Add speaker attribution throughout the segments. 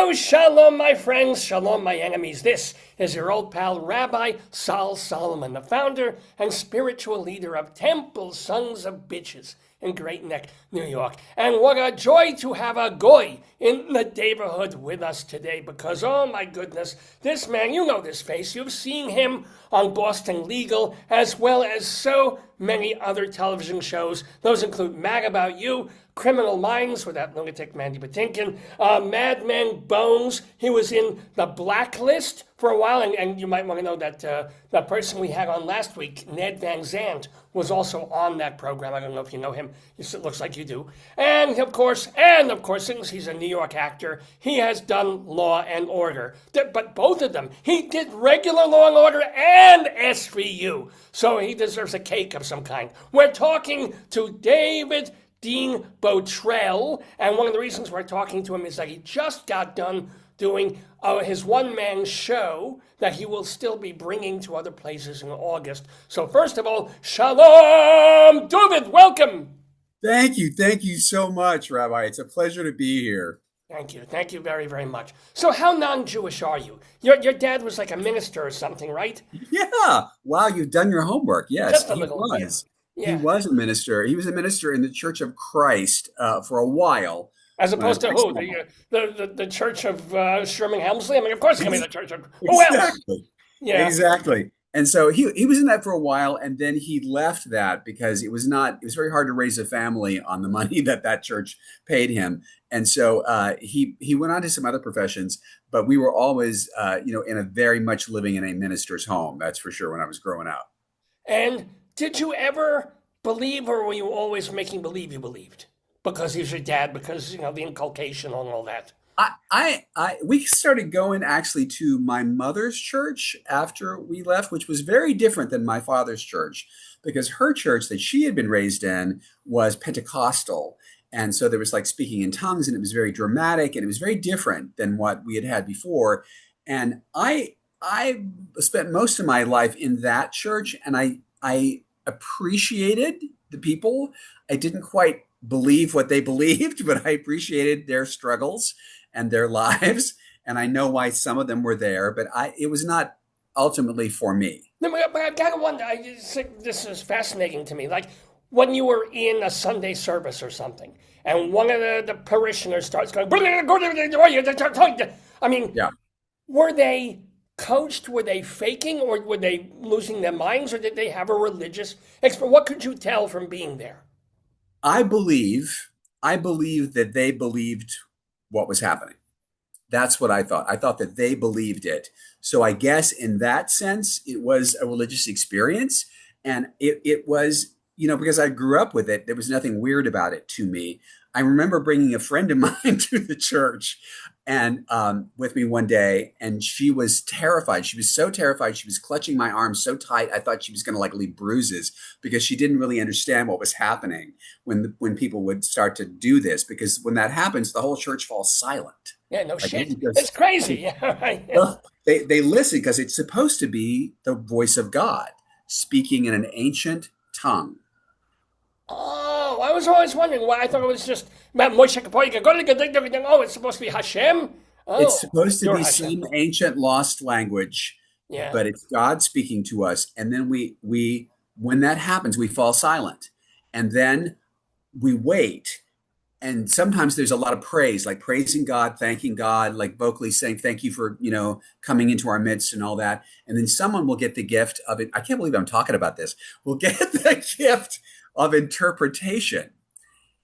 Speaker 1: Hello, shalom, my friends, shalom, my enemies. This is your old pal, Rabbi Sol Solomon, the founder and spiritual leader of Temple Sons of Bitches in Great Neck, New York. And what a joy to have a goy in the neighborhood with us today because, oh my goodness, this man, you know this face. You've seen him on Boston Legal as well as so many other television shows. Those include Mad About You, Criminal Minds with that lunatic Mandy Patinkin, Mad Men Bones. He was in The Blacklist for a while, and you might want to know that the person we had on last week, Ned Van Zandt, was also on that program. I don't know if you know him. It looks like you do. And of course, since he's a New York actor, he has done Law and Order. But both of them, he did regular Law and Order and SVU. So he deserves a cake of some kind. We're talking to David Dean Bottrell, and one of the reasons we're talking to him is that he just got done doing his one-man show that he will still be bringing to other places in August. So first of all, shalom, David, welcome.
Speaker 2: Thank you so much, Rabbi. It's a pleasure to be here.
Speaker 1: Thank you very, very much. So how non-Jewish are you? Your dad was like a minister or something, right?
Speaker 2: Yeah. Wow, you've done your homework. Yes,
Speaker 1: Just a
Speaker 2: he
Speaker 1: little
Speaker 2: was.
Speaker 1: bit. Yeah.
Speaker 2: He was a minister. He was a minister in the Church of Christ for a while.
Speaker 1: As opposed to who? The Church of Sherman Hemsley? I mean, of course it's going to be the Church of... Who else?
Speaker 2: Exactly.
Speaker 1: Yeah.
Speaker 2: Exactly. And so he was in that for a while, and then he left that because it was very hard to raise a family on the money that church paid him. And so he went on to some other professions, but we were always, in a very much living in a minister's home. That's for sure when I was growing up.
Speaker 1: And did you ever believe, or were you always making believe you believed? Because he's your dad, because, the inculcation and all that.
Speaker 2: We started going actually to my mother's church after we left, which was very different than my father's church, because her church that she had been raised in was Pentecostal. And so there was like speaking in tongues, and it was very dramatic, and it was very different than what we had before. And I spent most of my life in that church, and I appreciated the people. I didn't quite believe what they believed, but I appreciated their struggles and their lives. And I know why some of them were there, but it was not ultimately for me.
Speaker 1: No, but I gotta wonder, this is fascinating to me. Like when you were in a Sunday service or something, and one of the parishioners starts going, I mean,
Speaker 2: yeah.
Speaker 1: Were they coached? Were they faking? Or were they losing their minds? Or did they have a religious experience? What could you tell from being there?
Speaker 2: I believe that they believed what was happening. That's what I thought. I thought that they believed it. So I guess in that sense, it was a religious experience. And it was, because I grew up with it, there was nothing weird about it to me. I remember bringing a friend of mine to the church and with me one day, and she was terrified. She was so terrified. She was clutching my arm so tight. I thought she was going to leave bruises because she didn't really understand what was happening when people would start to do this. Because when that happens, the whole church falls silent.
Speaker 1: Yeah, no shit. It's crazy. Yeah, right.
Speaker 2: Well, they listen because it's supposed to be the voice of God speaking in an ancient tongue.
Speaker 1: Oh, I was always wondering why. I thought it was just oh, it's supposed to be Hashem. Oh,
Speaker 2: it's supposed to be
Speaker 1: Hashem.
Speaker 2: some ancient lost language,
Speaker 1: yeah.
Speaker 2: But it's God speaking to us. And then we when that happens, we fall silent, and then we wait. And sometimes there's a lot of praise, like praising God, thanking God, like vocally saying thank you for coming into our midst and all that. And then someone will get the gift of it. I can't believe I'm talking about this. We'll get the gift of interpretation,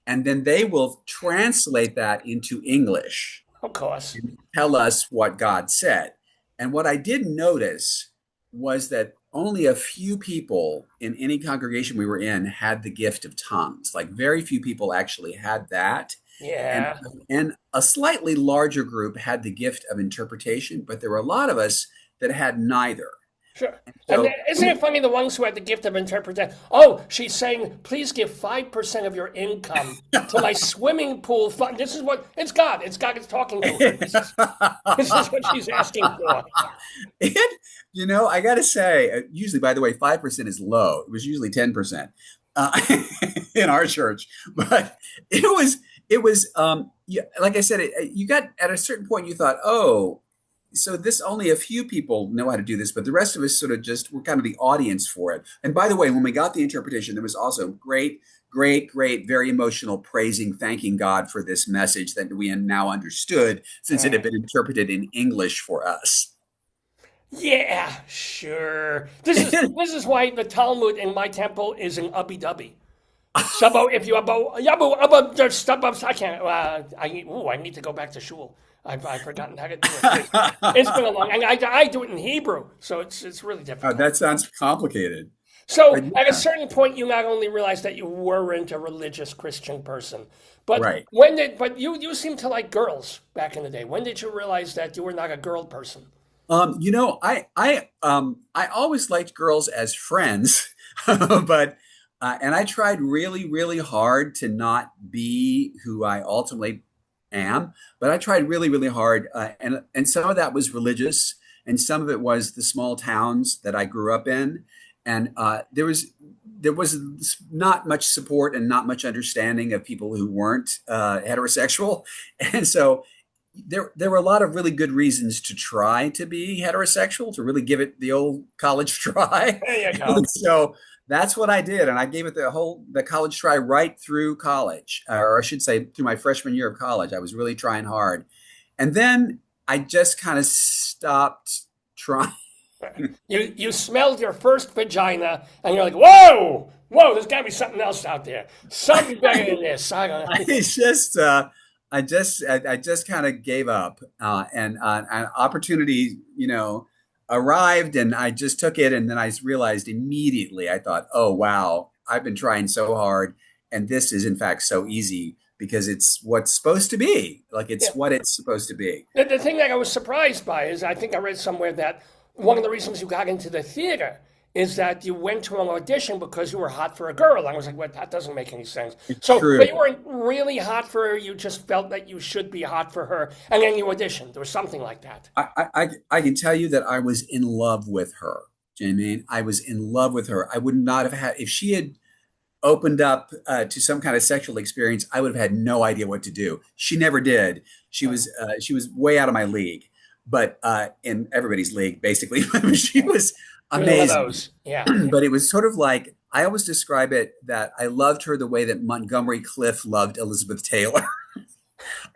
Speaker 2: and then they will translate that into English.
Speaker 1: Of course.
Speaker 2: And tell us what God said. And what I did notice was that only a few people in any congregation we were in had the gift of tongues. Like very few people actually had that.
Speaker 1: Yeah.
Speaker 2: And a slightly larger group had the gift of interpretation, but there were a lot of us that had neither.
Speaker 1: Sure. And isn't it funny, the ones who had the gift of interpretation? Oh, she's saying, please give 5% of your income to my swimming pool fund. This is what, it's God. It's God is talking to her. This is what she's asking for.
Speaker 2: I got to say, usually, by the way, 5% is low. It was usually 10% in our church. But it it was, yeah, like I said, you got at a certain point, you thought, oh, so this only a few people know how to do this, but the rest of us sort of just were kind of the audience for it. And by the way, when we got the interpretation, there was also great, great, great, very emotional praising, thanking God for this message that we now understood since it had been interpreted in English for us.
Speaker 1: Yeah, sure. This is why the Talmud in my temple is in Ubbi Dubbi. Shabo, if you abo, yabu, abo, just stop up. I can't. I need to go back to shul. I've forgotten how to do it. It's been a long, and I do it in Hebrew, so it's really difficult.
Speaker 2: That sounds complicated.
Speaker 1: So
Speaker 2: But
Speaker 1: at a
Speaker 2: yeah,
Speaker 1: certain point, you not only realized that you weren't a religious Christian person, but
Speaker 2: right.
Speaker 1: you seemed to like girls back in the day. When did you realize that you were not a girl person?
Speaker 2: I always liked girls as friends, but and I tried really, really hard to not be who I ultimately am. But I tried really, really hard, and some of that was religious, and some of it was the small towns that I grew up in, and there was not much support and not much understanding of people who weren't heterosexual, and so there were a lot of really good reasons to try to be heterosexual, to really give it the old college try.
Speaker 1: There you
Speaker 2: And
Speaker 1: go.
Speaker 2: so that's what I did, and I gave it the college try right through college, or I should say through my freshman year of college. I was really trying hard, and then I just kind of stopped trying.
Speaker 1: You smelled your first vagina, and you're like, whoa, whoa, there's got to be something else out there, something better than this. I don't
Speaker 2: I
Speaker 1: know.
Speaker 2: just I just kind of gave up, and an opportunity, arrived, and I just took it, and then I realized immediately. I thought, oh wow, I've been trying so hard, and this is in fact so easy because it's what's supposed to be. Like
Speaker 1: Yeah.
Speaker 2: it's what it's supposed to be.
Speaker 1: The thing that I was surprised by is I think I read somewhere that one of the reasons you got into the theater is that you went to an audition because you were hot for a girl. I was like, what? That doesn't make any sense. So,
Speaker 2: True.
Speaker 1: but you weren't really hot for her. You just felt that you should be hot for her, and then you auditioned or something like that.
Speaker 2: I can tell you that I was in love with her. Do you know what I mean? I was in love with her. I would not have had if she had opened up to some kind of sexual experience. I would have had no idea what to do. She never did. She was way out of my league, but in everybody's league basically. She was
Speaker 1: It was one of
Speaker 2: amazing.
Speaker 1: those. Yeah.
Speaker 2: But it was sort of like I always describe it that I loved her the way that Montgomery Clift loved Elizabeth Taylor.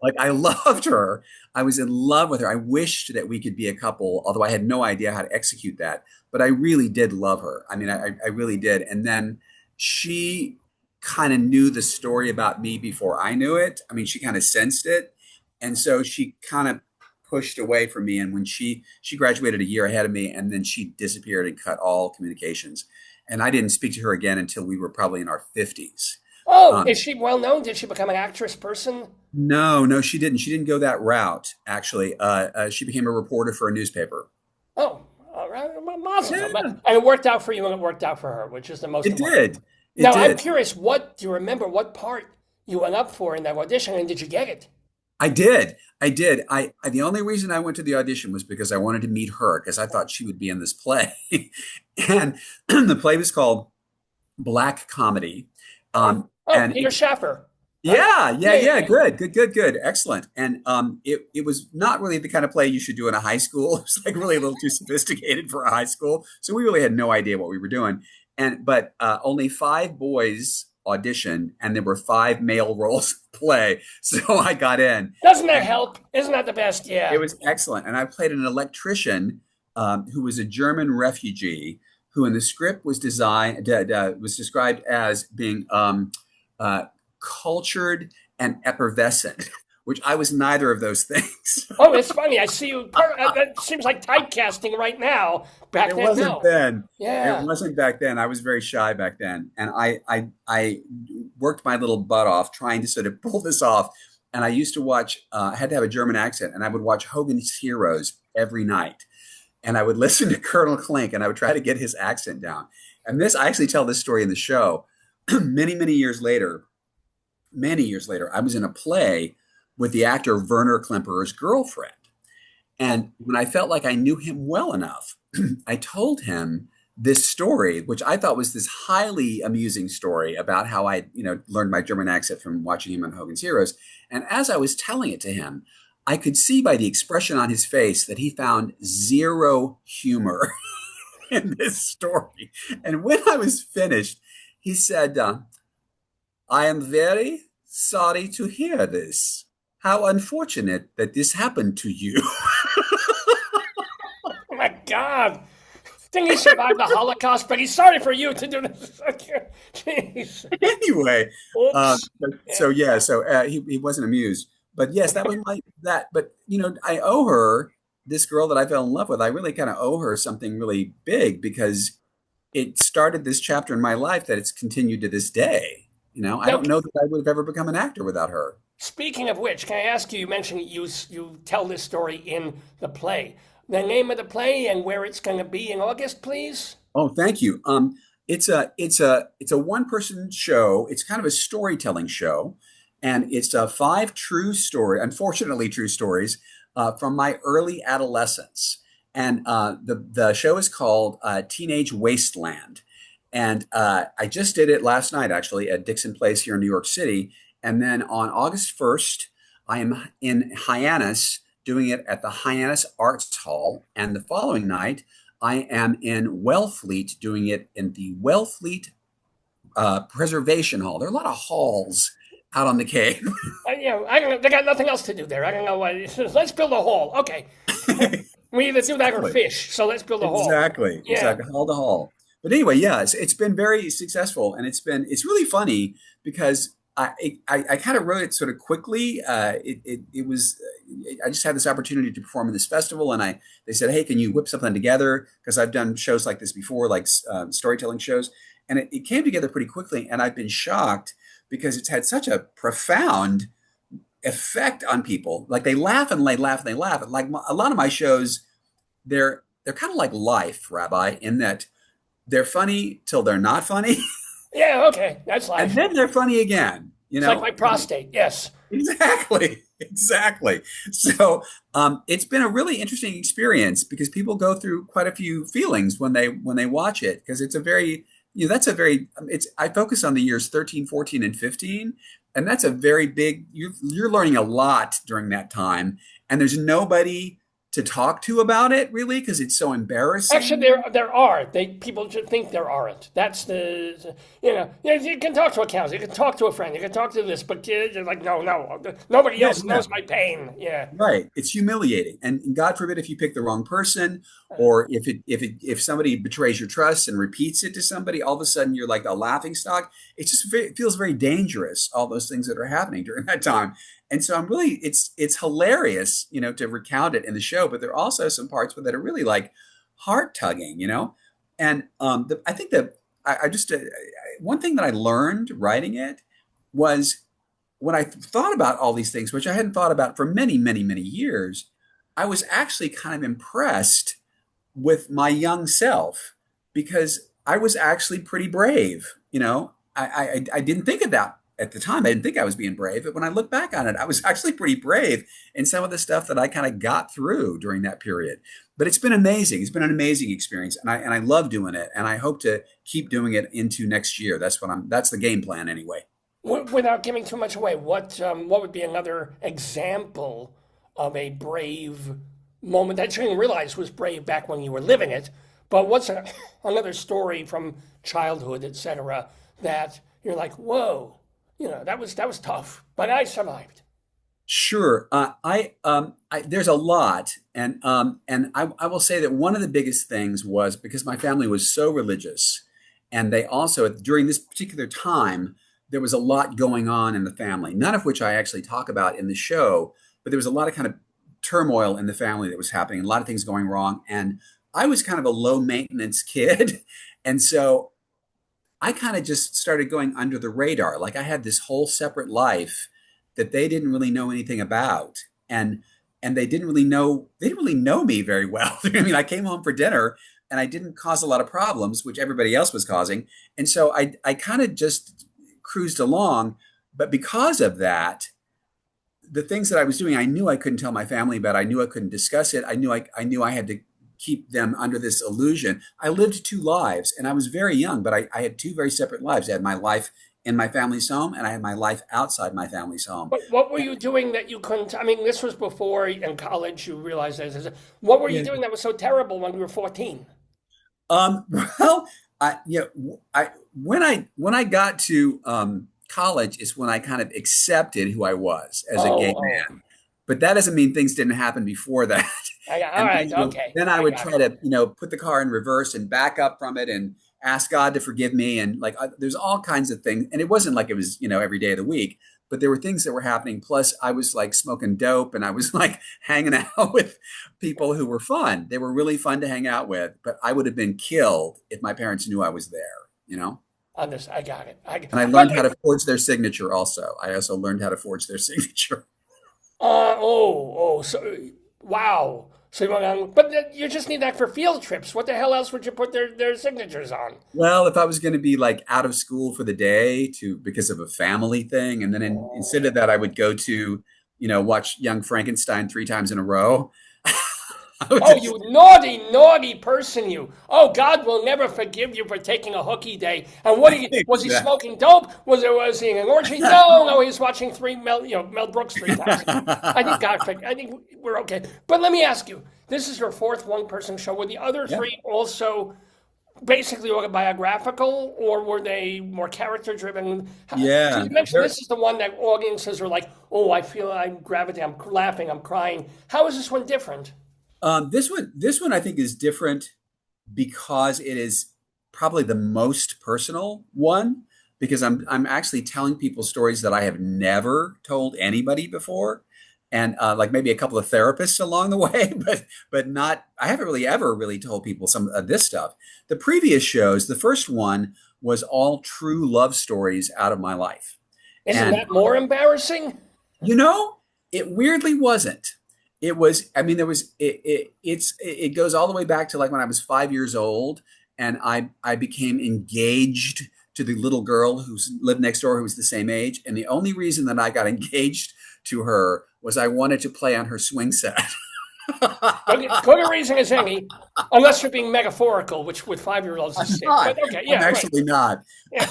Speaker 2: Like I loved her. I was in love with her. I wished that we could be a couple, although I had no idea how to execute that. But I really did love her. I mean, I really did. And then she kind of knew the story about me before I knew it. I mean, she kind of sensed it. And so she kind of pushed away from me. And when she graduated a year ahead of me, and then she disappeared and cut all communications. And I didn't speak to her again until we were probably in our 50s.
Speaker 1: Oh,
Speaker 2: Um,
Speaker 1: is she well known? Did she become an actress person?
Speaker 2: No, no, she didn't. She didn't go that route, actually. She became a reporter for a newspaper.
Speaker 1: Oh, all right. Well, mazel tov.
Speaker 2: Yeah,
Speaker 1: And it worked out for you, and it worked out for her, which is the most
Speaker 2: it
Speaker 1: important.
Speaker 2: did. It
Speaker 1: Now, I'm
Speaker 2: did.
Speaker 1: curious. What do you remember? What part you went up for in that audition, and did you get it?
Speaker 2: I did. I did. The only reason I went to the audition was because I wanted to meet her because I thought she would be in this play. And the play was called Black Comedy.
Speaker 1: Oh,
Speaker 2: And
Speaker 1: Peter Schaffer, right?
Speaker 2: yeah, yeah,
Speaker 1: Yeah, yeah,
Speaker 2: yeah.
Speaker 1: yeah.
Speaker 2: Good, good, good, good. Excellent. And it was not really the kind of play you should do in a high school. It was like really a little too sophisticated for a high school. So we really had no idea what we were doing. But only five boys auditioned, and there were five male roles to play. So I got in,
Speaker 1: Doesn't that
Speaker 2: and
Speaker 1: help? Isn't that the best?
Speaker 2: it
Speaker 1: Yeah.
Speaker 2: was excellent. And I played an electrician who was a German refugee who in the script was described as being uh, cultured and effervescent, which I was neither of those things.
Speaker 1: Oh, it's funny. I see you. That seems like typecasting right now. Back
Speaker 2: It
Speaker 1: then,
Speaker 2: wasn't
Speaker 1: no.
Speaker 2: then. It
Speaker 1: Yeah.
Speaker 2: wasn't back then. I was very shy back then, and I worked my little butt off trying to sort of pull this off. And I used to watch. I had to have a German accent, and I would watch Hogan's Heroes every night. And I would listen to Colonel Klink, and I would try to get his accent down. And this, I actually tell this story in the show. Many many years later, I was in a play with the actor Werner Klemperer's girlfriend. And when I felt like I knew him well enough, I told him this story, which I thought was this highly amusing story about how I, learned my German accent from watching him on Hogan's Heroes. And as I was telling it to him, I could see by the expression on his face that he found zero humor in this story. And when I was finished, he said, I am very sorry to hear this. How unfortunate that this happened to you.
Speaker 1: Oh my God. Think he survived the Holocaust, but he's sorry for you to do this. Jeez.
Speaker 2: Anyway,
Speaker 1: Oops.
Speaker 2: he wasn't amused. But yes, that was that. But I owe her, this girl that I fell in love with. I really kind of owe her something really big because it started this chapter in my life that it's continued to this day. I
Speaker 1: Now,
Speaker 2: don't know that I would have ever become an actor without her.
Speaker 1: speaking of which, can I ask you? You mentioned you tell this story in the play. The name of the play and where it's going to be in August, please.
Speaker 2: Oh, thank you. It's a one person show. It's kind of a storytelling show, and it's unfortunately true stories from my early adolescence. And the show is called Teenage Wasteland. And I just did it last night, actually, at Dixon Place here in New York City. And then on August 1st, I am in Hyannis doing it at the Hyannis Arts Hall. And the following night, I am in Wellfleet doing it in the Wellfleet Preservation Hall. There are a lot of halls out on the Cape.
Speaker 1: I don't know. They got nothing else to do there. I don't know what. Let's build a hall. Okay. We either do that or fish. So let's build a hall.
Speaker 2: Exactly.
Speaker 1: Yeah.
Speaker 2: Exactly. Hall to hall. But anyway, yeah, it's been very successful, and it's really funny because I kind of wrote it sort of quickly. It was I just had this opportunity to perform in this festival, and they said, hey, can you whip something together? Because I've done shows like this before, like storytelling shows, and it came together pretty quickly. And I've been shocked because it's had such a profound effect on people. Like they laugh and they laugh and they laugh. And like a lot of my shows, they're kind of like life, Rabbi, in that they're funny till they're not funny.
Speaker 1: Yeah, okay. That's life.
Speaker 2: And then they're funny again.
Speaker 1: It's like my prostate. Yes.
Speaker 2: Exactly. Exactly. So it's been a really interesting experience because people go through quite a few feelings when they watch it because it's a very I focus on the years 13, 14, and 15. And that's a very big, you're learning a lot during that time. And there's nobody to talk to about it really because it's so embarrassing.
Speaker 1: Actually, there are. People should think there aren't. That's you can talk to a counselor, you can talk to a friend, you can talk to this, but you're like, no, nobody else knows my pain. Yeah.
Speaker 2: Right. It's humiliating. And God forbid if you pick the wrong person or if somebody betrays your trust and repeats it to somebody, all of a sudden you're like a laughing stock. It feels very dangerous, all those things that are happening during that time. And so it's hilarious, to recount it in the show, but there are also some parts that are really like heart tugging, And I think that I just one thing that I learned writing it was when I thought about all these things, which I hadn't thought about for many, many, many years, I was actually kind of impressed with my young self because I was actually pretty brave. I didn't think of that at the time. I didn't think I was being brave, but when I look back on it, I was actually pretty brave in some of the stuff that I kind of got through during that period. But it's been amazing. It's been an amazing experience, and I love doing it, and I hope to keep doing it into next year. That's the game plan anyway.
Speaker 1: Without giving too much away, what would be another example of a brave moment that you didn't realize was brave back when you were living it? But what's another story from childhood, etc., that you're like, whoa, that was tough, but I survived.
Speaker 2: Sure. There's a lot, and I will say that one of the biggest things was because my family was so religious, and they also during this particular time there was a lot going on in the family, none of which I actually talk about in the show, but there was a lot of kind of turmoil in the family that was happening, a lot of things going wrong, and I was kind of a low maintenance kid, and so I kind of just started going under the radar. Like I had this whole separate life that they didn't really know anything about. And they didn't really know me very well. I mean, I came home for dinner and I didn't cause a lot of problems, which everybody else was causing. And so I kind of just cruised along. But because of that, the things that I was doing, I knew I couldn't tell my family about. I knew I couldn't discuss it. I knew I had to keep them under this illusion. I lived two lives, and I was very young, but I had two very separate lives. I had my life in my family's home, and I had my life outside my family's home.
Speaker 1: But what were you doing that you couldn't? I mean, this was before in college you realized this. What were you
Speaker 2: Yeah.
Speaker 1: doing that was so terrible when you were 14?
Speaker 2: Well, I when I got to college is when I kind of accepted who I was as a gay
Speaker 1: Oh,
Speaker 2: man. But that doesn't mean things didn't happen before that.
Speaker 1: all
Speaker 2: And
Speaker 1: right, okay,
Speaker 2: then I
Speaker 1: I
Speaker 2: would
Speaker 1: got
Speaker 2: try
Speaker 1: it.
Speaker 2: to, put the car in reverse and back up from it and ask God to forgive me. And like, there's all kinds of things. And it wasn't like it was, every day of the week, but there were things that were happening. Plus, I was like smoking dope and I was like hanging out with people who were fun. They were really fun to hang out with, but I would have been killed if my parents knew I was there.
Speaker 1: On this, I got it.
Speaker 2: And I
Speaker 1: But
Speaker 2: learned how to forge their signature also. I also learned how to forge their signature.
Speaker 1: so wow. So you went on, but you just need that for field trips. What the hell else would you put their signatures on?
Speaker 2: Well, if I was going to be like out of school for the day because of a family thing, and then instead of that, I would go to, watch Young Frankenstein 3 times in a row. I would
Speaker 1: Oh,
Speaker 2: just,
Speaker 1: you naughty, naughty person, you. Oh, God will never forgive you for taking a hooky day. And what was he
Speaker 2: exactly.
Speaker 1: smoking dope? Was he in an orgy? No, no, he was watching Mel Brooks 3 times. I think we're okay. But let me ask you, this is your fourth one-person show. Were the other
Speaker 2: Yeah.
Speaker 1: three also basically autobiographical, or were they more character-driven? So
Speaker 2: Yeah.
Speaker 1: you mentioned this is the one that audiences are like, oh, I feel I'm gravitating, I'm laughing, I'm crying. How is this one different?
Speaker 2: This one I think is different because it is probably the most personal one because I'm actually telling people stories that I have never told anybody before, and like maybe a couple of therapists along the way, but not. I haven't really ever really told people some of this stuff. The previous shows, the first one was all true love stories out of my life,
Speaker 1: Isn't
Speaker 2: and
Speaker 1: that more embarrassing?
Speaker 2: you know, it weirdly wasn't. It was, I mean, it goes all the way back to like when I was 5 years old and I became engaged to the little girl who lived next door who was the same age. And the only reason that I got engaged to her was I wanted to play on her swing set.
Speaker 1: Good reason as any, unless you're being metaphorical, which with 5-year-olds
Speaker 2: I'm
Speaker 1: is sick.
Speaker 2: not.
Speaker 1: But okay,
Speaker 2: I'm
Speaker 1: yeah, right.
Speaker 2: actually not.
Speaker 1: Yeah.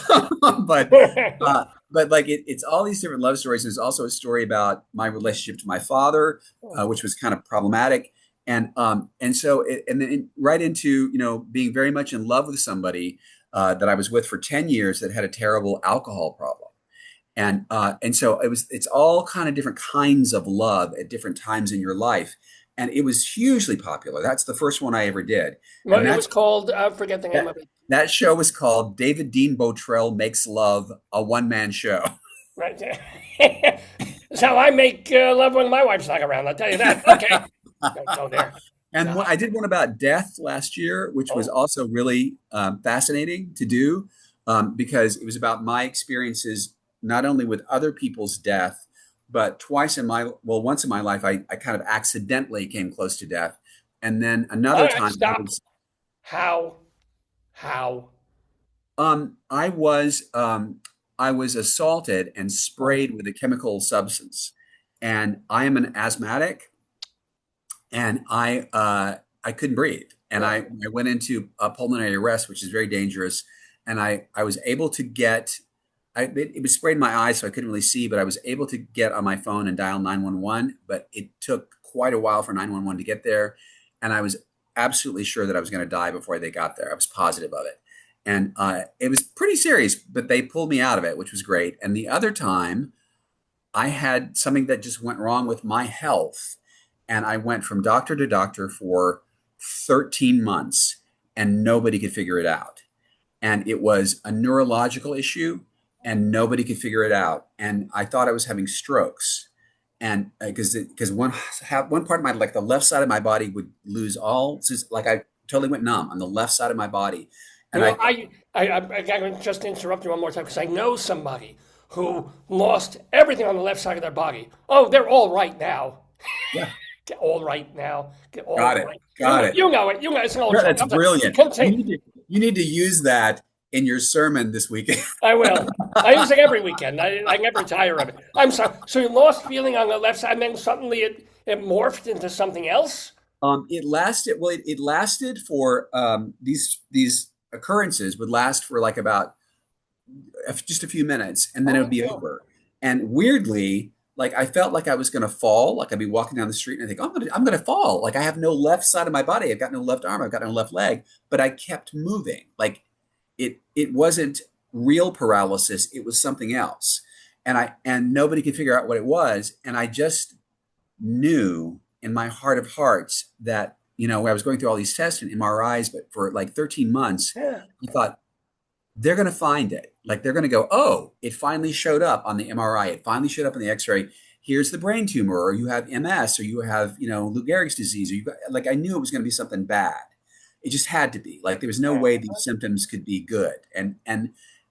Speaker 2: but like it's all these different love stories. There's also a story about my relationship to my father, which was kind of problematic, and then right into being very much in love with somebody that I was with for 10 years that had a terrible alcohol problem. And so it's all kind of different kinds of love at different times in your life. And it was hugely popular. That's the first one I ever did.
Speaker 1: Well,
Speaker 2: And
Speaker 1: it was called, forget the name
Speaker 2: that,
Speaker 1: of it.
Speaker 2: that show was called David Dean Bottrell Makes Love, a one-man show.
Speaker 1: Right there. That's how I make love when my wife's not around. I'll tell you that. Okay. Don't go there.
Speaker 2: And I did one about death last year, which was
Speaker 1: Oh,
Speaker 2: also really fascinating to do because it was about my experiences, not only with other people's death, but once in my life, I kind of accidentally came close to death. And then
Speaker 1: all
Speaker 2: another
Speaker 1: right,
Speaker 2: time
Speaker 1: stop. How? How?
Speaker 2: I was I was assaulted and
Speaker 1: Oh,
Speaker 2: sprayed with a chemical substance. And I am an asthmatic and I couldn't breathe, and
Speaker 1: yeah.
Speaker 2: I went into a pulmonary arrest, which is very dangerous. And I was able to get it was sprayed in my eyes, so I couldn't really see, but I was able to get on my phone and dial 911. But it took quite a while for 911 to get there, and I was absolutely sure that I was going to die before they got there. I was positive of it, and it was pretty serious. But they pulled me out of it, which was great. And the other time, I had something that just went wrong with my health. And I went from doctor to doctor for 13 months and nobody could figure it out. And it was a neurological issue and nobody could figure it out. And I thought I was having strokes. And because one part of my, like the left side of my body would lose like I totally went numb on the left side of my body.
Speaker 1: You
Speaker 2: And
Speaker 1: know, I got to just interrupt you one more time because I know somebody who lost everything on the left side of their body. Oh, they're all right now.
Speaker 2: yeah,
Speaker 1: Get all right now. Get all
Speaker 2: got it.
Speaker 1: right.
Speaker 2: Got it.
Speaker 1: You know it. You know it's an old joke.
Speaker 2: That's
Speaker 1: I'm sorry.
Speaker 2: brilliant.
Speaker 1: Continue.
Speaker 2: You need to use that in your sermon this weekend.
Speaker 1: I will. I use it every weekend. I never tire of it. I'm sorry. So you lost feeling on the left side, and then suddenly it morphed into something else?
Speaker 2: It lasted, well, it lasted for, these occurrences would last for like about just a few minutes, and then it would be
Speaker 1: Oh,
Speaker 2: over. And weirdly, like I felt like I was going to fall. Like I'd be walking down the street and I think, oh, I'm going to fall. Like I have no left side of my body. I've got no left arm. I've got no left leg. But I kept moving. Like it wasn't real paralysis. It was something else. And nobody could figure out what it was. And I just knew in my heart of hearts that, I was going through all these tests and MRIs, but for like 13 months,
Speaker 1: yeah.
Speaker 2: I thought, they're going to find it. Like they're going to go, oh, it finally showed up on the MRI. It finally showed up on the X-ray. Here's the brain tumor, or you have MS, or you have, Lou Gehrig's disease, or like I knew it was going to be something bad. It just had to be. Like there was no way these symptoms could be good. And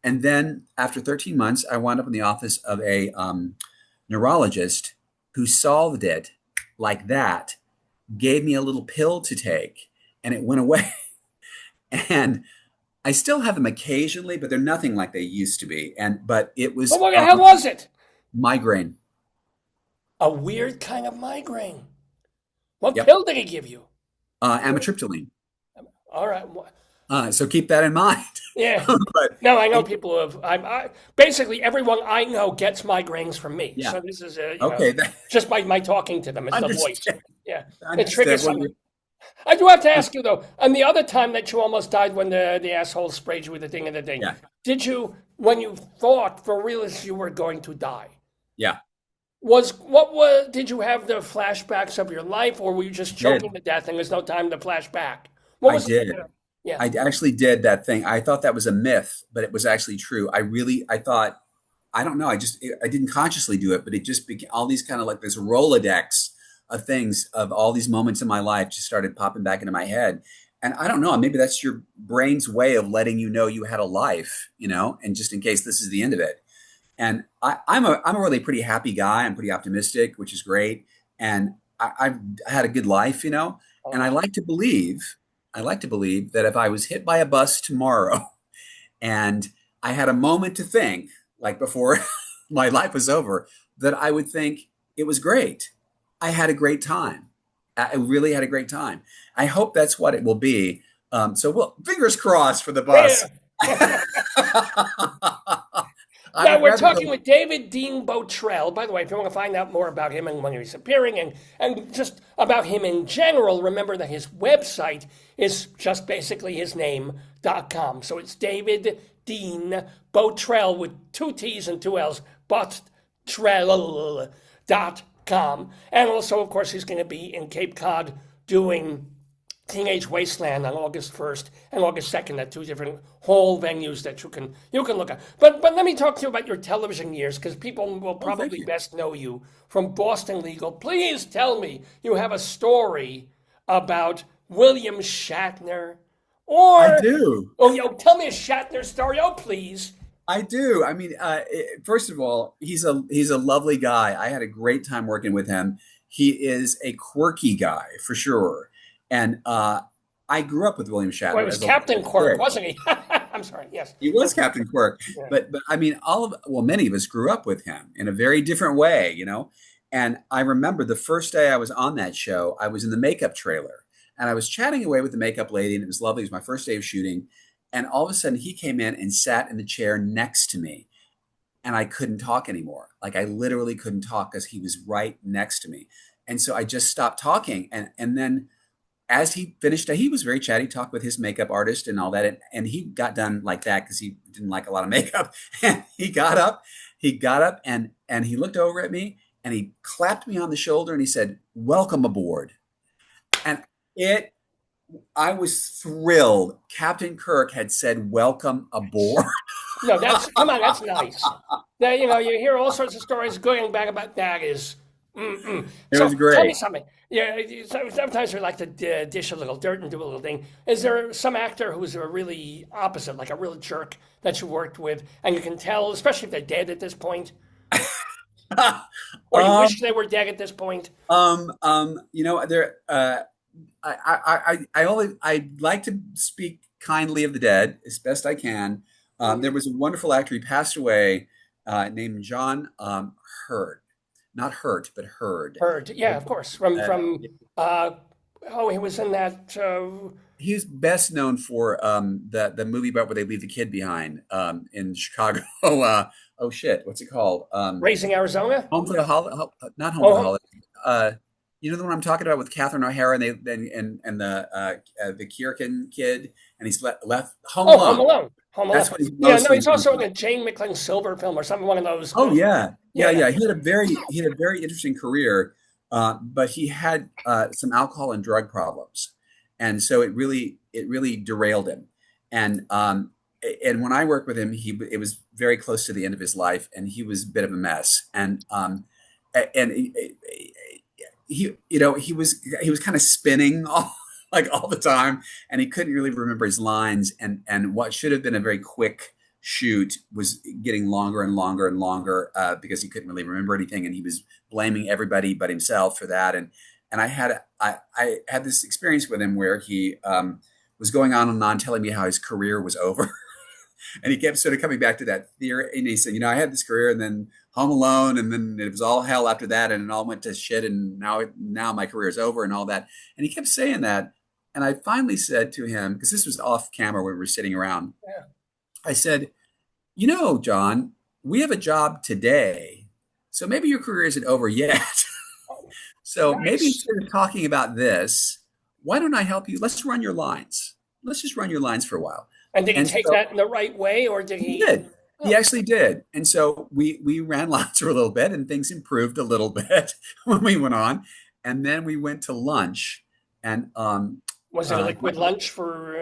Speaker 2: then after 13 months, I wound up in the office of a neurologist who solved it like that, gave me a little pill to take, and it went away. And I still have them occasionally, but they're nothing like they used to be. But it was
Speaker 1: But what the hell was it?
Speaker 2: migraine.
Speaker 1: A weird kind of migraine. What
Speaker 2: Yep.
Speaker 1: pill did he give you?
Speaker 2: Amitriptyline.
Speaker 1: All right.
Speaker 2: So keep that in mind.
Speaker 1: Yeah.
Speaker 2: But
Speaker 1: No, I know people who have. Basically, everyone I know gets migraines from me.
Speaker 2: Yeah.
Speaker 1: So this is
Speaker 2: okay,
Speaker 1: just by my talking to them. It's the voice.
Speaker 2: understand.
Speaker 1: Yeah. It
Speaker 2: Understand
Speaker 1: triggers
Speaker 2: what
Speaker 1: something. I do have to ask you though, and the other time that you almost died when the asshole sprayed you with the thing and the thing,
Speaker 2: Yeah,
Speaker 1: did you, when you thought for real you were going to die,
Speaker 2: yeah,
Speaker 1: did you have the flashbacks of your life, or were you just
Speaker 2: I
Speaker 1: choking
Speaker 2: did.
Speaker 1: to death and there's no time to flash back? What
Speaker 2: I
Speaker 1: was
Speaker 2: did.
Speaker 1: it? Yeah.
Speaker 2: I actually did that thing. I thought that was a myth, but it was actually true. I thought, I don't know. I didn't consciously do it, but it just became all these kind of like this Rolodex of things of all these moments in my life just started popping back into my head. And I don't know, maybe that's your brain's way of letting you know you had a life, and just in case this is the end of it. And I'm a really pretty happy guy. I'm pretty optimistic, which is great. And I've had a good life, and
Speaker 1: Oh,
Speaker 2: I like to believe that if I was hit by a bus tomorrow and I had a moment to think, like before my life was over, that I would think it was great. I had a great time. I really had a great time. I hope that's what it will be. Fingers crossed for the bus.
Speaker 1: yeah.
Speaker 2: I
Speaker 1: Now
Speaker 2: would
Speaker 1: we're
Speaker 2: rather
Speaker 1: talking
Speaker 2: go.
Speaker 1: with David Dean Bottrell. By the way, if you want to find out more about him and when he's appearing and just about him in general, remember that his website is just basically his name.com. So it's David Dean Bottrell with two T's and two L's, Bottrell.com. And also, of course, he's going to be in Cape Cod doing Teenage Wasteland on August 1st and August 2nd at two different hall venues that you can look at. But let me talk to you about your television years, because people will
Speaker 2: Oh, thank
Speaker 1: probably
Speaker 2: you.
Speaker 1: best know you from Boston Legal. Please tell me you have a story about William Shatner,
Speaker 2: I
Speaker 1: or
Speaker 2: do.
Speaker 1: tell me a Shatner story. Oh, please.
Speaker 2: I do. I mean, first of all, he's a lovely guy. I had a great time working with him. He is a quirky guy for sure, and I grew up with William
Speaker 1: Well, he
Speaker 2: Shatner
Speaker 1: was
Speaker 2: as a
Speaker 1: Captain Quirk,
Speaker 2: kid.
Speaker 1: wasn't he? I'm sorry. Yes.
Speaker 2: He was Captain Quirk,
Speaker 1: Yeah.
Speaker 2: but I mean, many of us grew up with him in a very different way. And I remember the first day I was on that show, I was in the makeup trailer, and I was chatting away with the makeup lady, and it was lovely. It was my first day of shooting, and all of a sudden he came in and sat in the chair next to me, and I couldn't talk anymore. Like I literally couldn't talk because he was right next to me, and so I just stopped talking, and then as he finished, he was very chatty, talked with his makeup artist and all that. And he got done like that because he didn't like a lot of makeup. And he got up and he looked over at me and he clapped me on the shoulder and he said, "Welcome aboard." And it, I was thrilled. Captain Kirk had said, "Welcome aboard."
Speaker 1: No, come on, that's nice. Now, you hear all sorts of stories going back about that is. Mm-mm.
Speaker 2: It was
Speaker 1: So tell me
Speaker 2: great.
Speaker 1: something. Yeah, sometimes we like to dish a little dirt and do a little thing. Is there some actor who's a really opposite, like a real jerk that you worked with, and you can tell, especially if they're dead at this point, or you
Speaker 2: um,
Speaker 1: wish they were dead at this point?
Speaker 2: there. I like to speak kindly of the dead as best I can. There was a wonderful actor. He passed away, named John Hurd, not Hurt, but Hurd.
Speaker 1: Heard, yeah, of course, from
Speaker 2: Uh,
Speaker 1: uh, Oh, he was in that
Speaker 2: He's best known for the movie about where they leave the kid behind in Chicago. Oh shit, what's it called?
Speaker 1: Raising Arizona.
Speaker 2: Home for the Holiday, not Home for the
Speaker 1: Oh,
Speaker 2: Holiday. You know the one I'm talking about with Catherine O'Hara and the Kierkegaard kid, and he's left Home
Speaker 1: oh, Home
Speaker 2: Alone.
Speaker 1: Alone. Home Alone.
Speaker 2: That's what he's
Speaker 1: Yeah, no,
Speaker 2: mostly
Speaker 1: he's
Speaker 2: known
Speaker 1: also in
Speaker 2: for.
Speaker 1: a Jane McClane Silver film or something. One of those.
Speaker 2: Oh yeah, yeah,
Speaker 1: Yeah.
Speaker 2: yeah. He had a very interesting career, but he had some alcohol and drug problems, and so it really derailed him. And and when I worked with him, it was very close to the end of his life, and he was a bit of a mess. And he was kind of spinning all the time, and he couldn't really remember his lines. And what should have been a very quick shoot was getting longer and longer and longer because he couldn't really remember anything, and he was blaming everybody but himself for that. And I had this experience with him where he was going on and on telling me how his career was over. And he kept sort of coming back to that theory. And he said, I had this career, and then Home Alone, and then it was all hell after that, and it all went to shit, and now my career is over and all that. And he kept saying that. And I finally said to him, because this was off camera when we were sitting around,
Speaker 1: Yeah.
Speaker 2: I said, John, we have a job today, so maybe your career isn't over yet. So maybe
Speaker 1: Nice.
Speaker 2: instead of talking about this, why don't I help you? Let's run your lines. Let's just run your lines for a while.
Speaker 1: And did he
Speaker 2: And
Speaker 1: take
Speaker 2: so
Speaker 1: that in the right way, or did
Speaker 2: he
Speaker 1: he?
Speaker 2: did. He
Speaker 1: Oh,
Speaker 2: actually did. And so we ran lines for a little bit, and things improved a little bit when we went on. And then we went to lunch. And
Speaker 1: was it a liquid lunch for?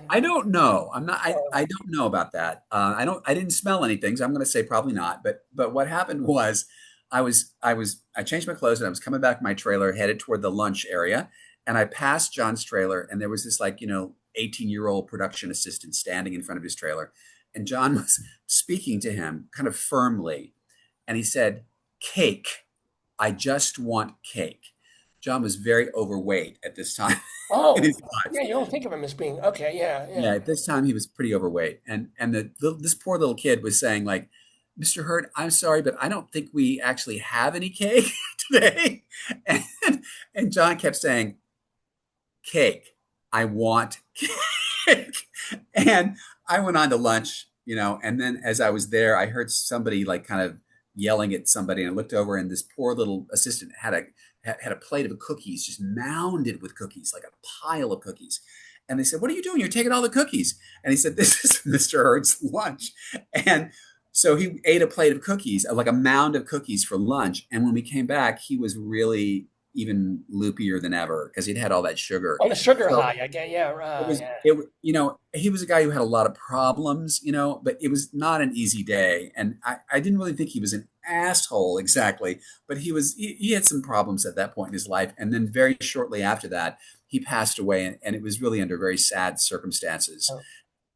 Speaker 2: I don't know.
Speaker 1: Oh,
Speaker 2: I don't know about that. I didn't smell anything, so I'm going to say probably not. But what happened was I changed my clothes, and I was coming back to my trailer, headed toward the lunch area, and I passed John's trailer, and there was this 18-year-old production assistant standing in front of his trailer, and John was speaking to him kind of firmly, and he said, "Cake. I just want cake." John was very overweight at this time in
Speaker 1: oh,
Speaker 2: his life.
Speaker 1: yeah. You don't think of him as being okay. Yeah,
Speaker 2: Yeah,
Speaker 1: yeah.
Speaker 2: at this time he was pretty overweight, and this poor little kid was saying like, "Mr. Hurd, I'm sorry, but I don't think we actually have any cake today." And and John kept saying, "Cake, I want cake." And I went on to lunch, and then as I was there, I heard somebody like kind of yelling at somebody, and I looked over, and this poor little assistant had a plate of cookies, just mounded with cookies, like a pile of cookies. And they said, "What are you doing? You're taking all the cookies." And he said, "This is Mr. Hurd's lunch." And so he ate a plate of cookies, like a mound of cookies for lunch. And when we came back, he was really even loopier than ever because he'd had all that sugar.
Speaker 1: On the sugar
Speaker 2: So
Speaker 1: high, I guess. Yeah,
Speaker 2: it was,
Speaker 1: yeah.
Speaker 2: he was a guy who had a lot of problems, but it was not an easy day. And I didn't really think he was an asshole exactly, but he had some problems at that point in his life. And then very shortly after that, he passed away, and it was really under very sad circumstances.
Speaker 1: Oh.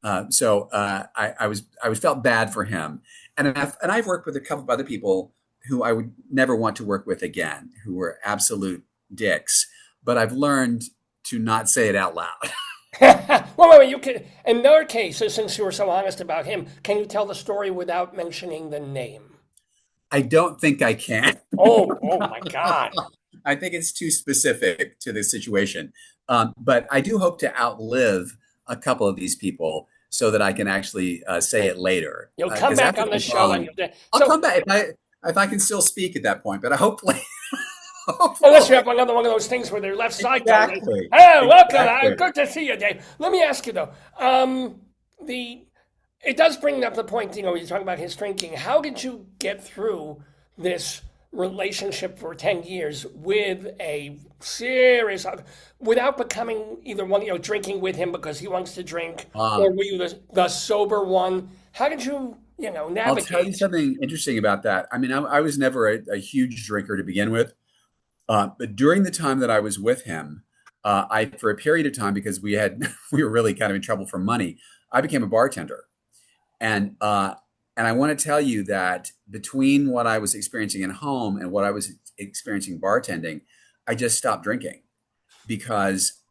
Speaker 2: I felt bad for him. And I've worked with a couple of other people who I would never want to work with again, who were absolute dicks. But I've learned to not say it out loud.
Speaker 1: Wait. You can. In their cases, since you were so honest about him, can you tell the story without mentioning the name?
Speaker 2: I don't think I can.
Speaker 1: Oh my God.
Speaker 2: I think it's too specific to the situation. But I do hope to outlive a couple of these people so that I can actually say it later.
Speaker 1: You'll come
Speaker 2: Because
Speaker 1: back
Speaker 2: after
Speaker 1: on the
Speaker 2: they're
Speaker 1: show and
Speaker 2: gone,
Speaker 1: you'll.
Speaker 2: I'll
Speaker 1: So
Speaker 2: come back if I can still speak at that point. But I hopefully,
Speaker 1: unless you have
Speaker 2: hopefully,
Speaker 1: another one of those things where their left side goes,
Speaker 2: exactly,
Speaker 1: "Hey, welcome.
Speaker 2: exactly.
Speaker 1: Good to see you, Dave." Let me ask you though. The it does bring up the point. You're talking about his drinking. How did you get through this relationship for 10 years with a serious, without becoming either one, drinking with him because he wants to drink, or
Speaker 2: Um,
Speaker 1: were you the sober one? How did you,
Speaker 2: I'll tell you
Speaker 1: navigate?
Speaker 2: something interesting about that. I mean, I was never a huge drinker to begin with. But during the time that I was with him, for a period of time, because we were really kind of in trouble for money, I became a bartender. And I want to tell you that between what I was experiencing at home and what I was experiencing bartending, I just stopped drinking because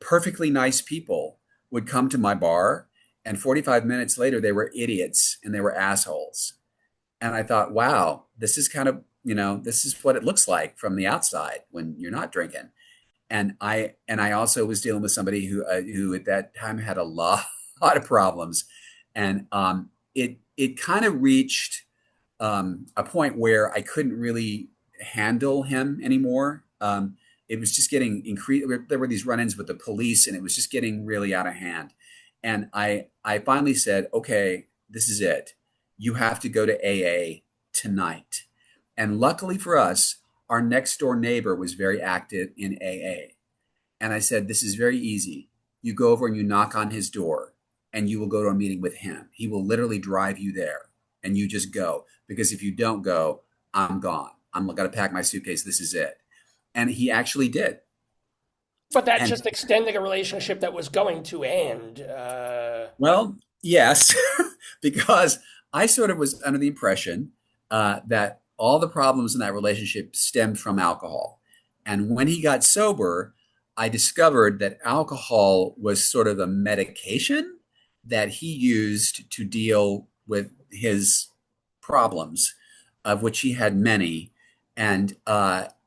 Speaker 2: perfectly nice people would come to my bar, and 45 minutes later, they were idiots and they were assholes. And I thought, wow, this is kind of, this is what it looks like from the outside when you're not drinking. And I also was dealing with somebody who at that time had a lot lot of problems, and it kind of reached a point where I couldn't really handle him anymore. It was just getting increased. There were these run-ins with the police, and it was just getting really out of hand. And I finally said, okay, this is it. You have to go to AA tonight. And luckily for us, our next door neighbor was very active in AA. And I said, this is very easy. You go over and you knock on his door, and you will go to a meeting with him. He will literally drive you there, and you just go. Because if you don't go, I'm gone. I'm going to pack my suitcase. This is it. And he actually did.
Speaker 1: But that's just extending a relationship that was going to end.
Speaker 2: Well, yes, because I sort of was under the impression that all the problems in that relationship stemmed from alcohol. And when he got sober, I discovered that alcohol was sort of a medication that he used to deal with his problems, of which he had many. And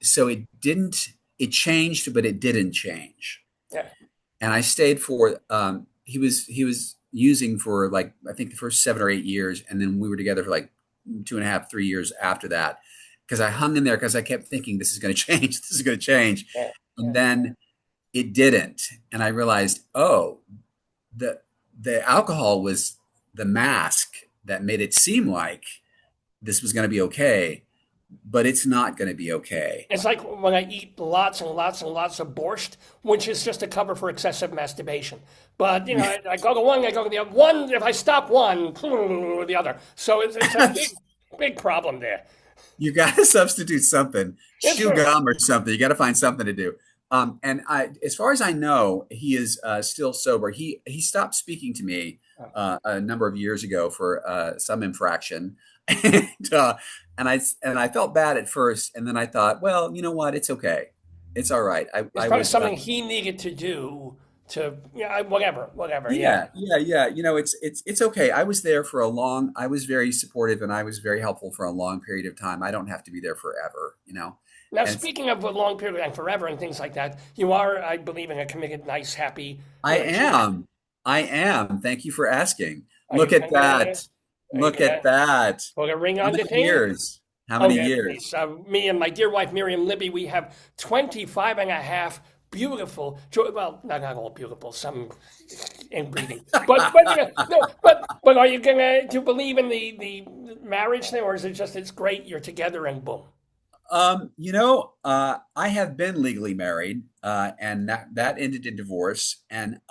Speaker 2: so it changed, but it didn't change.
Speaker 1: Yeah.
Speaker 2: And I stayed for, he was using for like, I think the first 7 or 8 years. And then we were together for like 2.5, 3 years after that. Because I hung in there because I kept thinking this is going to change. This is going to change.
Speaker 1: Yeah.
Speaker 2: And then it didn't. And I realized, oh, the alcohol was the mask that made it seem like this was going to be okay, but it's not going to be okay.
Speaker 1: It's like when I eat lots and lots and lots of borscht, which is just a cover for excessive masturbation. But, you know, I go to one, I go to the other. One, if I stop one, the other. So it's a big problem there.
Speaker 2: You got to substitute something,
Speaker 1: It's
Speaker 2: chew
Speaker 1: true.
Speaker 2: gum or something. You got to find something to do. As far as I know, he is still sober. He stopped speaking to me a number of years ago for some infraction, and I felt bad at first, and then I thought, well, you know what? It's okay. It's all right.
Speaker 1: It's probably something he needed to do to, whatever.
Speaker 2: Yeah. You know, it's okay. I was there for I was very supportive, and I was very helpful for a long period of time. I don't have to be there forever, you know.
Speaker 1: Now, speaking of a long period and forever and things like that, you are, I believe, in a committed, nice, happy relationship.
Speaker 2: I am. Thank you for asking.
Speaker 1: Are
Speaker 2: Look
Speaker 1: you
Speaker 2: at that. Look at that.
Speaker 1: Put a ring
Speaker 2: How
Speaker 1: on the
Speaker 2: many
Speaker 1: thing?
Speaker 2: years? How many
Speaker 1: Okay,
Speaker 2: years?
Speaker 1: please. Me and my dear wife, Miriam Libby, we have 25 and a half beautiful, well, not all beautiful, some inbreeding. But are you going to believe in the marriage thing, or is it just it's great, you're together and boom?
Speaker 2: I have been legally married, and that ended in divorce. And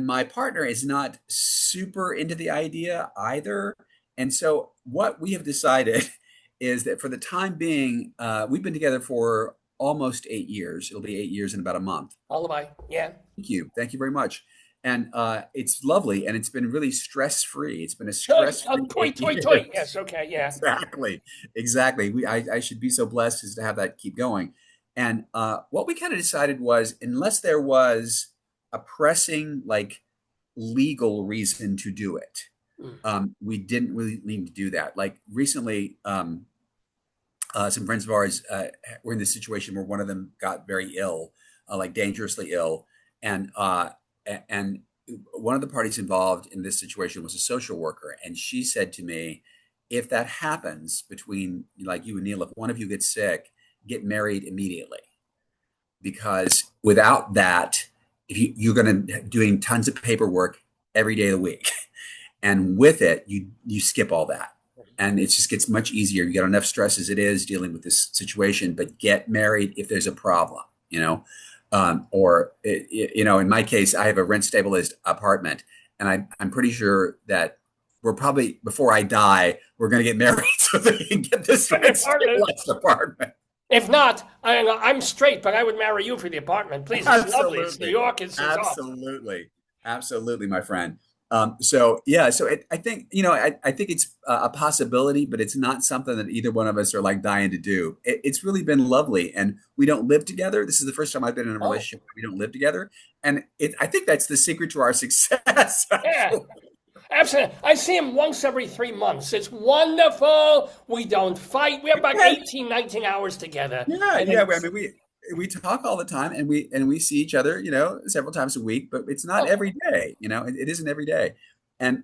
Speaker 2: my partner is not super into the idea either. And so what we have decided is that for the time being, we've been together for almost 8 years. It'll be 8 years in about a month.
Speaker 1: Alibi, yeah.
Speaker 2: Thank you. Thank you very much. And it's lovely, and it's been really stress-free. It's been a
Speaker 1: Toy,
Speaker 2: stress-free
Speaker 1: toy,
Speaker 2: 8
Speaker 1: toy,
Speaker 2: years.
Speaker 1: toy. Yes, okay, yeah.
Speaker 2: Exactly. I should be so blessed as to have that keep going. And what we kind of decided was, unless there was a pressing, like, legal reason to do it, we didn't really need to do that. Like recently, some friends of ours were in this situation where one of them got very ill, like dangerously ill, and one of the parties involved in this situation was a social worker, and she said to me, if that happens between like you and Neil, if one of you gets sick, get married immediately, because without that, you're going to doing tons of paperwork every day of the week, and with it, you skip all that, and it just gets much easier. You get enough stress as it is dealing with this situation, but get married if there's a problem, you know. In my case, I have a rent stabilized apartment, and I'm pretty sure that we're probably, before I die, we're going to get married so that we can get this rent stabilized apartment.
Speaker 1: If not, I'm straight, but I would marry you for the apartment. Please, it's lovely. It's New York. It's
Speaker 2: Absolutely, my friend. I think, I think it's a possibility, but it's not something that either one of us are like dying to do. It's really been lovely, and we don't live together. This is the first time I've been in a relationship where we don't live together, and I think that's the secret to our success.
Speaker 1: Yeah, absolutely. I see him once every 3 months. It's wonderful. We don't fight. We have about 18, 19 hours together.
Speaker 2: Yeah. I mean, we talk all the time, and we see each other, several times a week, but it's not
Speaker 1: Oh,
Speaker 2: every day. It isn't every day, and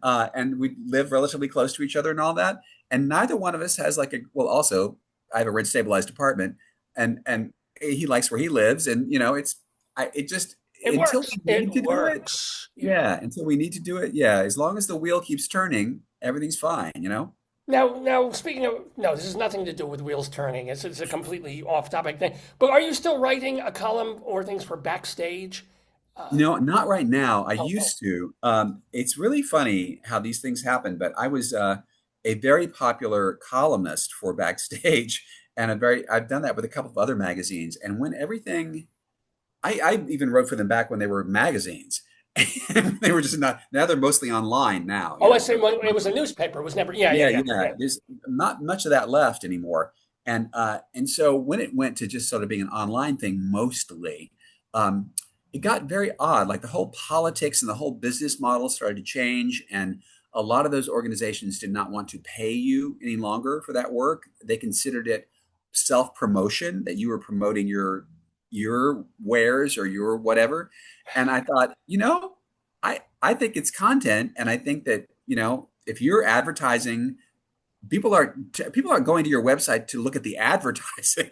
Speaker 2: we live relatively close to each other and all that. And neither one of us has like a well. Also, I have a rent stabilized apartment, and he likes where he lives, and it just
Speaker 1: it
Speaker 2: until
Speaker 1: works.
Speaker 2: we
Speaker 1: It
Speaker 2: need to do it.
Speaker 1: works. Yeah.
Speaker 2: Yeah, until we need to do it. Yeah, as long as the wheel keeps turning, everything's fine.
Speaker 1: Now, speaking of, no, this has nothing to do with wheels turning. It's a completely off-topic thing. But are you still writing a column or things for Backstage?
Speaker 2: Not right now. I
Speaker 1: Oh,
Speaker 2: used to. It's really funny how these things happen, but I was a very popular columnist for Backstage, and I've done that with a couple of other magazines. And when everything, I even wrote for them back when they were magazines. And they were just not, now they're mostly online now,
Speaker 1: oh, I see. Well, it was a newspaper. It was never. Yeah, yeah,
Speaker 2: yeah,
Speaker 1: yeah,
Speaker 2: yeah.
Speaker 1: yeah.
Speaker 2: There's not much of that left anymore. And so when it went to just sort of being an online thing mostly, um, it got very odd. Like the whole politics and the whole business model started to change, and a lot of those organizations did not want to pay you any longer for that work. They considered it self-promotion, that you were promoting your wares or your whatever. And I thought, I think it's content, and I think that, if you're advertising, people aren't going to your website to look at the advertising.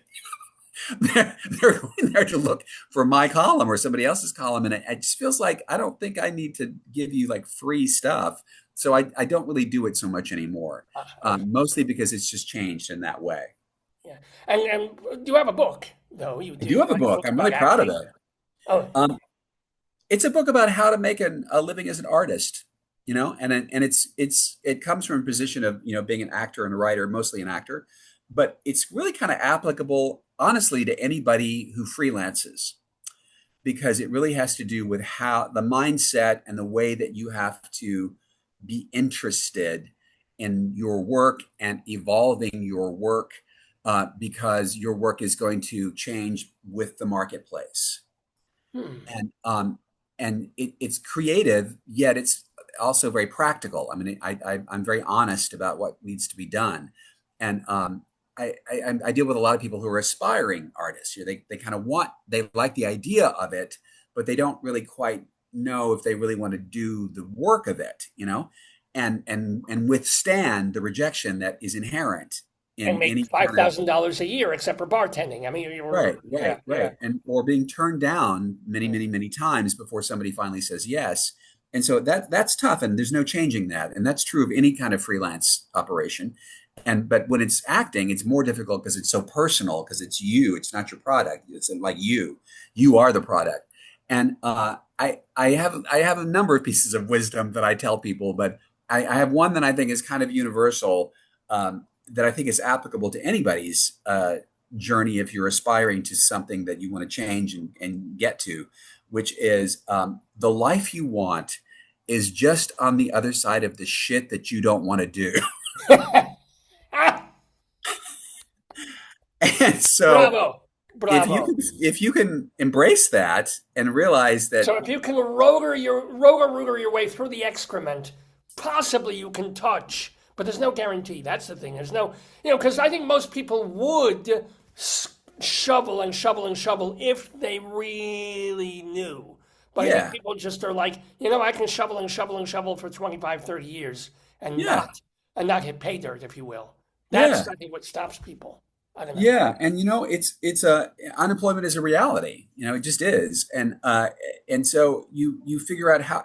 Speaker 2: They're going there to look for my column or somebody else's column, and it just feels like I don't think I need to give you like free stuff. So I don't really do it so much anymore,
Speaker 1: Okay.
Speaker 2: mostly because it's just changed in that way.
Speaker 1: Yeah. And you have a book, though. You
Speaker 2: I
Speaker 1: do
Speaker 2: do
Speaker 1: you
Speaker 2: have a
Speaker 1: write a
Speaker 2: book.
Speaker 1: book
Speaker 2: I'm
Speaker 1: about
Speaker 2: really proud of
Speaker 1: acting?
Speaker 2: it.
Speaker 1: Oh,
Speaker 2: Um, it's a book about how to make a living as an artist, and it comes from a position of being an actor and a writer, mostly an actor, but it's really kind of applicable, honestly, to anybody who freelances, because it really has to do with how the mindset and the way that you have to be interested in your work and evolving your work, because your work is going to change with the marketplace.
Speaker 1: hmm.
Speaker 2: And it's creative, yet it's also very practical. I mean, I'm very honest about what needs to be done, and I deal with a lot of people who are aspiring artists. They kind of they like the idea of it, but they don't really quite know if they really want to do the work of it, and withstand the rejection that is inherent
Speaker 1: And
Speaker 2: in
Speaker 1: make
Speaker 2: any
Speaker 1: five
Speaker 2: kind of.
Speaker 1: thousand dollars a year, except for bartending. I mean,
Speaker 2: Right,
Speaker 1: yeah,
Speaker 2: right,
Speaker 1: yeah.
Speaker 2: right. And or being turned down many, many, many times before somebody finally says yes. And so that's tough, and there's no changing that. And that's true of any kind of freelance operation. But when it's acting, it's more difficult because it's so personal, because it's you, it's not your product. It's like you are the product. And I have a number of pieces of wisdom that I tell people, but I have one that I think is kind of universal, that I think is applicable to anybody's journey if you're aspiring to something that you want to change and get to, which is, the life you want is just on the other side of the shit that you don't want to do.
Speaker 1: Ah,
Speaker 2: And so
Speaker 1: bravo,
Speaker 2: if you can
Speaker 1: bravo.
Speaker 2: if you can embrace that and realize that,
Speaker 1: So if you can roger your way through the excrement, possibly you can touch, but there's no guarantee. That's the thing. There's no, because I think most people would shovel and shovel and shovel if they really knew. But I think
Speaker 2: yeah,
Speaker 1: people just are like, I can shovel and shovel and shovel for 25, 30 years and
Speaker 2: yeah,
Speaker 1: not hit pay dirt, if you will. That's,
Speaker 2: yeah.
Speaker 1: I think, what stops people. I don't know.
Speaker 2: Yeah, and it's unemployment is a reality. It just is, and so you figure out how.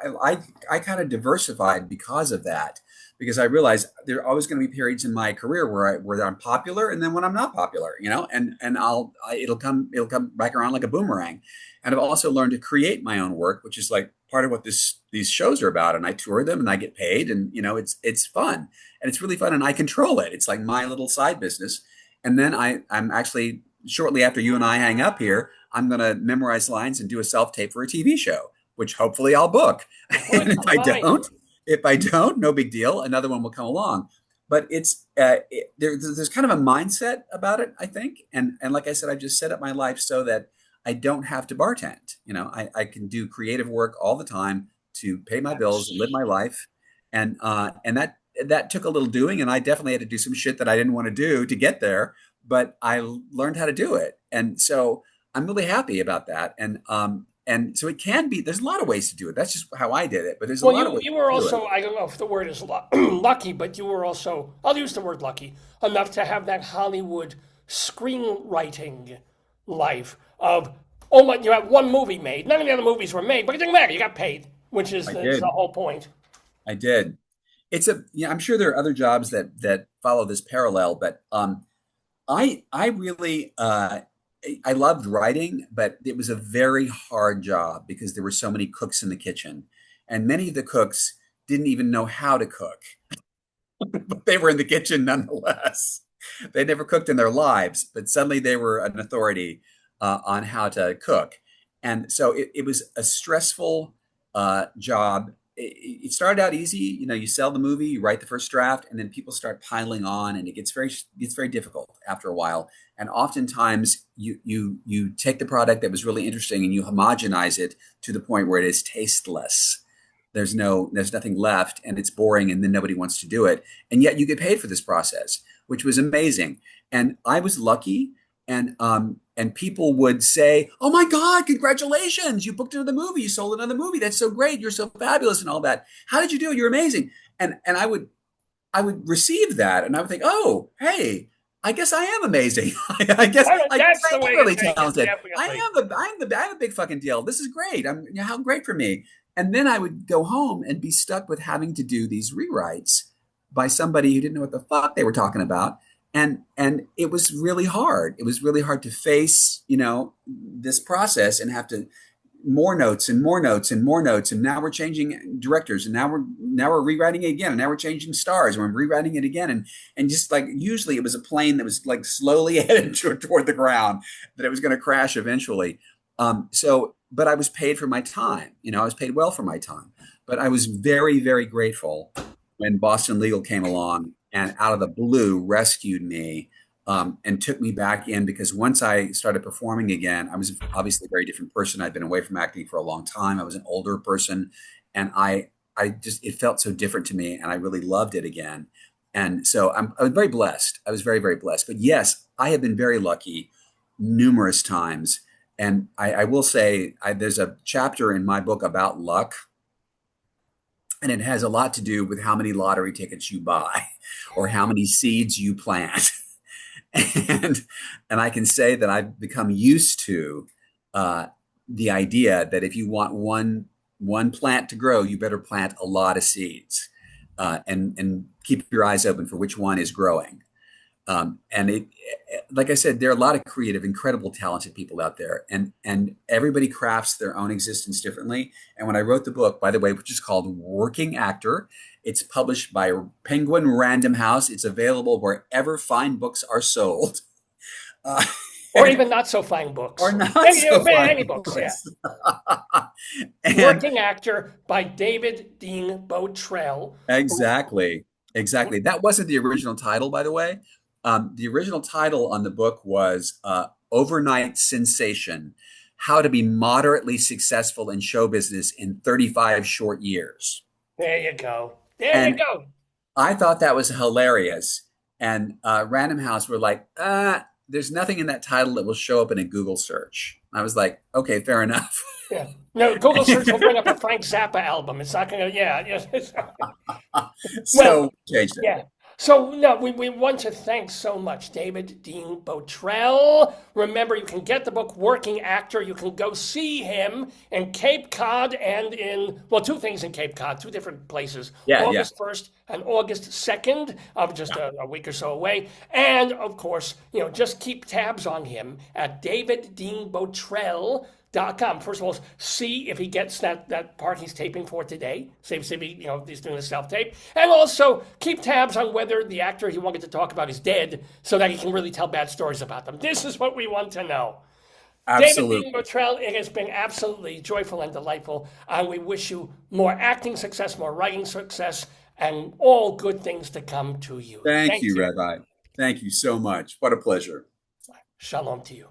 Speaker 2: I kind of diversified because of that, because I realized there are always going to be periods in my career where I'm popular, and then when I'm not popular, and it'll come back around like a boomerang. And I've also learned to create my own work, which is like part of what these shows are about. And I tour them, and I get paid, and it's fun, and it's really fun, and I control it. It's like my little side business. And then I'm actually, shortly after you and I hang up here, I'm going to memorize lines and do a self tape for a TV show, which hopefully I'll book.
Speaker 1: Good,
Speaker 2: And if I
Speaker 1: fine.
Speaker 2: don't, no big deal. Another one will come along. But there's kind of a mindset about it, I think. And like I said, I've just set up my life so that I don't have to bartend. I can do creative work all the time to pay my bills, live
Speaker 1: That's
Speaker 2: my life, and that took a little doing, and I definitely had to do some shit that I didn't want to do to get there, but I learned how to do it. And so I'm really happy about that. And so it can be, there's a lot of ways to do it. That's just how I did it, but there's a
Speaker 1: Well,
Speaker 2: lot of ways
Speaker 1: you were
Speaker 2: to do it.
Speaker 1: also, I don't know if the word is lucky, but you were also, I'll use the word lucky, enough to have that Hollywood screenwriting life of, oh my, you have one movie made. None of the other movies were made, but it didn't matter. You got paid, which is
Speaker 2: I
Speaker 1: the
Speaker 2: did.
Speaker 1: whole point.
Speaker 2: I did. I'm sure there are other jobs that follow this parallel, but I really I loved writing, but it was a very hard job because there were so many cooks in the kitchen, and many of the cooks didn't even know how to cook, but they were in the kitchen nonetheless. They never cooked in their lives, but suddenly they were an authority on how to cook, and so it was a stressful job. It started out easy. You sell the movie, you write the first draft, and then people start piling on, and it gets very difficult after a while. And oftentimes, you take the product that was really interesting and you homogenize it to the point where it is tasteless. There's nothing left, and it's boring, and then nobody wants to do it. And yet, you get paid for this process, which was amazing. And I was lucky, and people would say, "Oh my God, congratulations! You booked another movie. You sold another movie. That's so great. You're so fabulous and all that. How did you do it? You're amazing." And I would receive that, and I would think, "Oh, hey, I guess I am amazing. I guess
Speaker 1: That's
Speaker 2: I
Speaker 1: the way
Speaker 2: am
Speaker 1: to
Speaker 2: really
Speaker 1: take it,
Speaker 2: talented.
Speaker 1: definitely.
Speaker 2: I have a big fucking deal. This is great. How great for me." And then I would go home and be stuck with having to do these rewrites by somebody who didn't know what the fuck they were talking about. And it was really hard. It was really hard to face, this process and have to more notes and more notes and more notes. And now we're changing directors, and now we're rewriting it again, and now we're changing stars, and we're rewriting it again. And just like usually it was a plane that was like slowly headed toward the ground, that it was going to crash eventually. But I was paid for my time. I was paid well for my time. But I was very, very grateful when Boston Legal came along and out of the blue rescued me, and took me back in, because once I started performing again, I was obviously a very different person. I'd been away from acting for a long time. I was an older person, and I just, it felt so different to me, and I really loved it again. And so I was very blessed. I was very, very blessed. But yes, I have been very lucky numerous times. And I will say, there's a chapter in my book about luck, and it has a lot to do with how many lottery tickets you buy or how many seeds you plant. and and I can say that I've become used to uh, the idea that if you want one plant to grow, you better plant a lot of seeds, and keep your eyes open for which one is growing. And like I said, there are a lot of creative, incredible, talented people out there, and everybody crafts their own existence differently. And when I wrote the book, by the way, which is called Working Actor, it's published by Penguin Random House. It's available wherever fine books are sold, uh,
Speaker 1: Or even not so fine
Speaker 2: or
Speaker 1: books.
Speaker 2: not
Speaker 1: Any,
Speaker 2: so
Speaker 1: any
Speaker 2: fine
Speaker 1: books, yeah.
Speaker 2: books. And
Speaker 1: Working Actor by David Dean Bottrell.
Speaker 2: exactly, exactly. That wasn't the original title, by the way. The original title on the book was Overnight Sensation: How to Be Moderately Successful in Show Business in 35 Short Years.
Speaker 1: There you go. There you
Speaker 2: And
Speaker 1: go.
Speaker 2: I thought that was hilarious. And Random House were like, there's nothing in that title that will show up in a Google search. I was like, okay, fair enough.
Speaker 1: Yeah. No, Google search will bring up a Frank Zappa album. It's not going to, yeah. Yes. Well,
Speaker 2: So changed it.
Speaker 1: yeah. So, no, we want to thank so much David Dean Bottrell. Remember, you can get the book Working Actor. You can go see him in Cape Cod and well, two things in Cape Cod, two different places.
Speaker 2: Yeah, yeah.
Speaker 1: August 1st and August 2nd, of just a week or so away. And, of course, just keep tabs on him at daviddeanbottrell.com. First of all, see if he gets that part he's taping for today. See if he's doing a self-tape. And also keep tabs on whether the actor he wanted to talk about is dead, so that he can really tell bad stories about them. This is what we want to know. David Dean
Speaker 2: Absolutely.
Speaker 1: Bottrell, it has been absolutely joyful and delightful. And we wish you more acting success, more writing success, and all good things to come to you.
Speaker 2: Thank
Speaker 1: Thank
Speaker 2: you,
Speaker 1: you.
Speaker 2: Rabbi. Thank you so much. What a pleasure.
Speaker 1: Shalom to you.